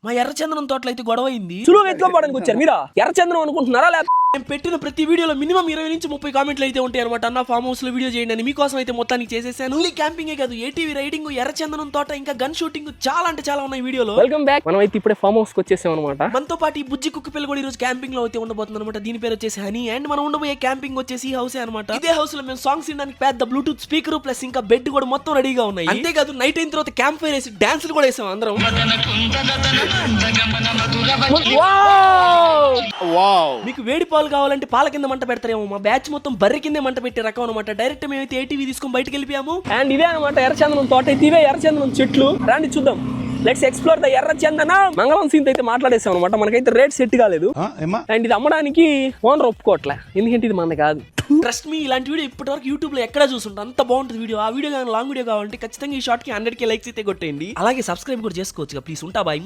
మా ఎర్రచందనం తోటలో అయితే గొడవ అయింది. సులువుగా ఎత్తుకోవడానికి వచ్చారు మీరు. ఎర్రచందనం అనుకుంటున్నారా లేదా? నేను పెట్టిన ప్రతి వీడియోలో మినిమం 20 నుంచి 30 కామెంట్లు అయితే ఉంటాయి అనమాట. అన్న ఫామ్ హౌస్ లో వీడియో చేయండి అని మీకోసం అయితే మొత్తానికి చేసేసాను. ఓన్లీ క్యాంపింగే కాదు, ఏటీవీ రైడింగ్, ఎర్రచందనం తోట, ఇంకా గన్ షూటింగ్ చాలా అంటే చాలా ఉన్నాయి వీడియోలో. Welcome back. మనం అయితే ఇప్పుడే ఫామ్ హౌస్ కి వచ్చేసాం అనమాట. మనతో పాటు ఈ బుజ్జి కుక్క పిల్ల కూడా ఈ రోజు క్యాంపింగ్ లో అయితే ఉండబోతుంది అనమాట. దీని పేరు వచ్చేసి హనీ. అండ్ మనం ఉండబోయే క్యాంపింగ్ వచ్చేసి హౌసే అనమాట. ఇదే హౌస్ లో మేము సాంగ్స్ వినడానికి పెద్ద బ్లూటూత్ స్పీకర్ ప్లస్ ఇంకా బెడ్ కూడా మొత్తం రెడీగా ఉన్నాయి. అంతేకాదు నైట్ అయిన తర్వాత క్యాంప్ ఫైర్ వేసి డాన్సులు కూడా వేసాం అందరం. మీకు వేడి పాలు కావాలంటే పాల కింద మంట పెడతారేమో. మా బ్యాచ్ మొత్తం బర్రె కిందే మంట పెట్టే రకం అనమాట. డైరెక్ట్ మేమైతే ఏటీవీ తీసుకొని బయటకు వెళ్ళిపోయాము. అండ్ ఇదే అనమాట ఎర్రచందనం తోట. అయితే ఇవే ఎర్రచందనం చెట్లు. రండి చూద్దాం. లెట్స్ ఎక్స్ప్లోర్ ద ఎర్రచందనం. మంగళం సీన్ అయితే మాట్లాడేసాం అనమాట. మనకైతే రేట్ సెట్ కాలేదు. అండ్ ఇది అమ్మడానికి ఓనర్ ఒప్పుకోవట్లే, ఎందుకంటే ఇది మన కాదు. ట్రస్ట్ మీ, ఇలాంటి వీడియో ఇప్పటి వరకు యూట్యూబ్ లో ఎక్కడ చూసుంటాం. అంత బాగుంటుంది వీడియో. ఆ వీడియో కానీ లాంగ్ వీడియో కావాలంటే ఖచ్చితంగా ఈ షార్ట్ కి 100K లైక్స్ అయితే కొట్టేయండి. అలాగే సబ్స్క్రైబ్ కూడా చేసుకోవచ్చు. ప్లీజ్ ఉంటా బాయ్.